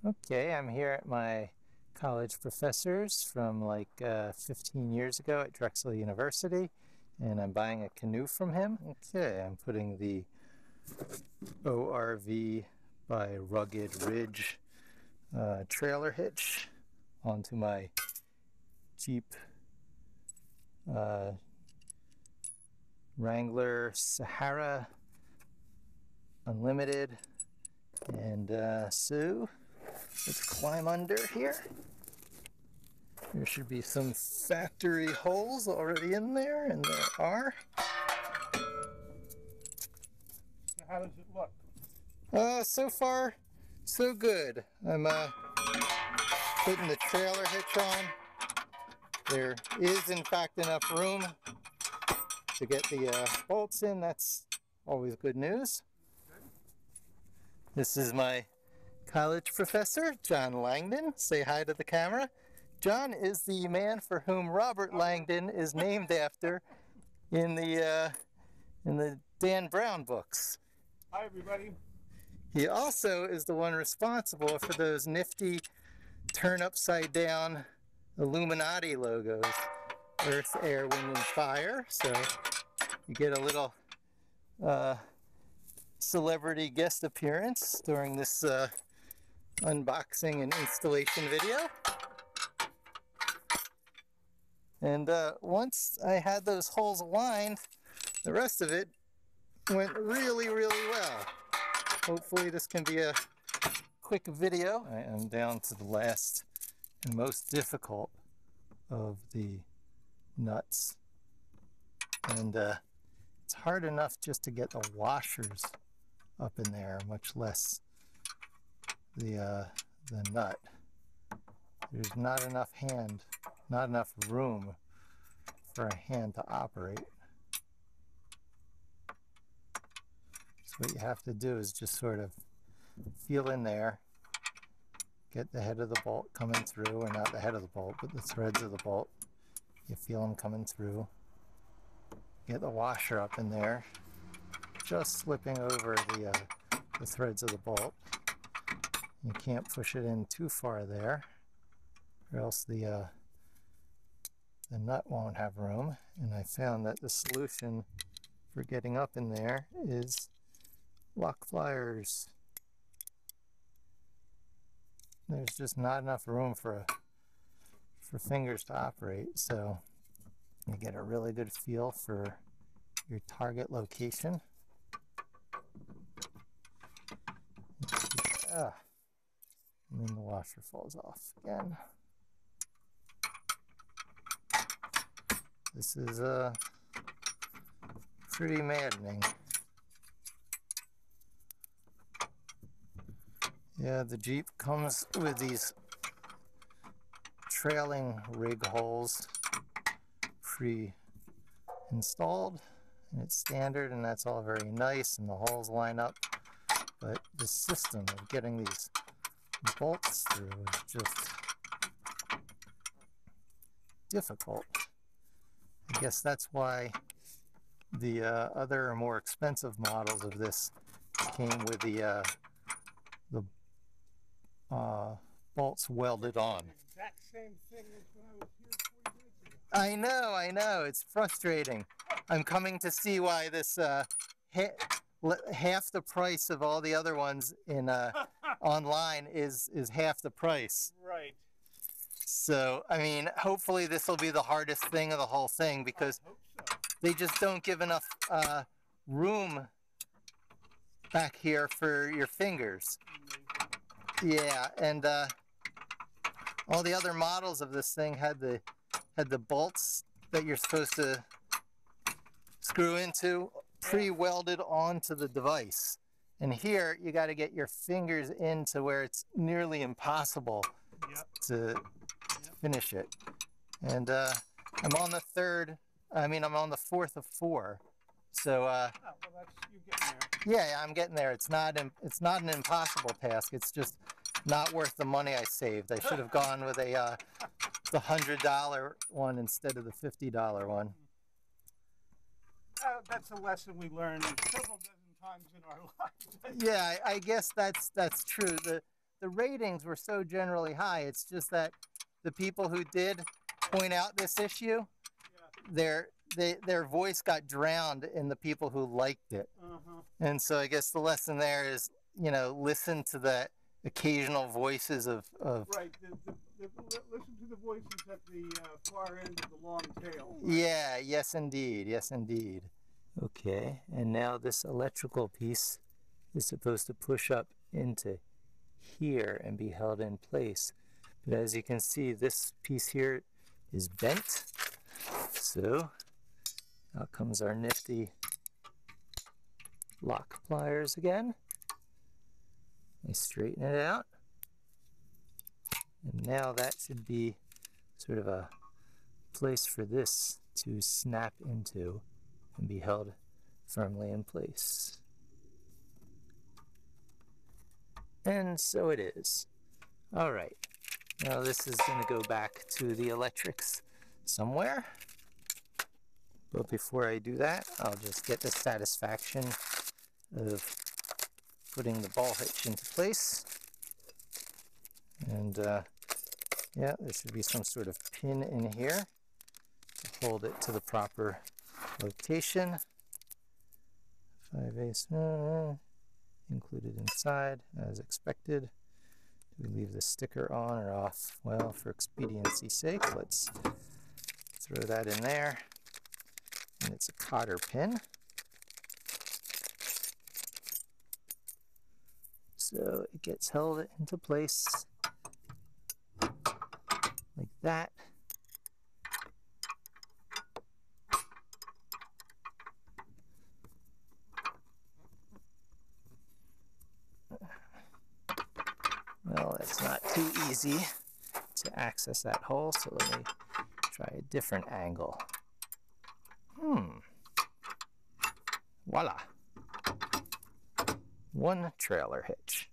Okay, I'm here at my college professors from like 15 years ago at Drexel University, and I'm buying a canoe from him. Okay, I'm putting the ORV by Rugged Ridge trailer hitch onto my Jeep Wrangler Sahara Unlimited, and so let's climb under here. There should be some factory holes already in there, and there are. So how does it look? So far, so good. I'm putting the trailer hitch on. There is, in fact, enough room to get the bolts in. That's always good news. This is my college professor, John Langdon. Say hi to the camera. John is the man for whom Robert Langdon is named after in the Dan Brown books. Hi, everybody. He also is the one responsible for those nifty turn upside down Illuminati logos, Earth, Air, Wind, and Fire. So you get a little celebrity guest appearance during this unboxing and installation video. And once I had those holes aligned, the rest of it went really, really well. Hopefully this can be a quick video. I am down to the last and most difficult of the nuts. And it's hard enough just to get the washers up in there, much less the nut. There's not enough room for a hand to operate. So what you have to do is just sort of feel in there, get the head of the bolt coming through, or not the head of the bolt, but the threads of the bolt. You feel them coming through. Get the washer up in there, just slipping over the threads of the bolt. You can't push it in too far there, or else the nut won't have room. And I found that the solution for getting up in there is lock pliers. There's just not enough room for fingers to operate, so you get a really good feel for your target location. And then the washer falls off again. This is pretty maddening. Yeah, the Jeep comes with these trailing rig holes pre-installed, and it's standard, and that's all very nice, and the holes line up. But the system of getting these bolts through is just difficult. I guess that's why the other more expensive models of this came with the bolts welded on. Exact same thing as when I was here 40 minutes ago. I know, it's frustrating. I'm coming to see why this half the price of all the other ones in online is half the price. Right. So, I mean, hopefully this will be the hardest thing of the whole thing, because I hope so. they just don't give enough room back here for your fingers. Yeah, and all the other models of this thing had the bolts that you're supposed to screw into pre-welded onto the device. And here you got to get your fingers into where it's nearly impossible to finish it. And I'm on the fourth of 4. So well, you getting there. yeah, I'm getting there. It's not an impossible task. It's just not worth the money I saved. I should have gone with the $100 one instead of the $50 one. That's a lesson we learned several dozen times in our lives. Yeah, I guess that's true. the ratings were so generally high. It's just that the people who did point out this issue, their voice got drowned in the people who liked it. And so I guess the lesson there is, you know, listen to the occasional voices of Right. Listen to the voices at the far end of the long tail. Right? Yeah, yes indeed, yes indeed. Okay, and now this electrical piece is supposed to push up into here and be held in place. But as you can see, this piece here is bent. So out comes our nifty lock pliers again. I straighten it out. And now that should be sort of a place for this to snap into and be held firmly in place. And so it is. All right, now this is going to go back to the electrics somewhere. But before I do that, I'll just get the satisfaction of putting the ball hitch into place. And yeah, there should be some sort of pin in here to hold it to the proper location. 5/8 included inside as expected. Do we leave the sticker on or off? Well, for expediency's sake, let's throw that in there. And it's a cotter pin. So it gets held into place like that. Well, it's not too easy to access that hole, so let me try a different angle. Voila! One trailer hitch.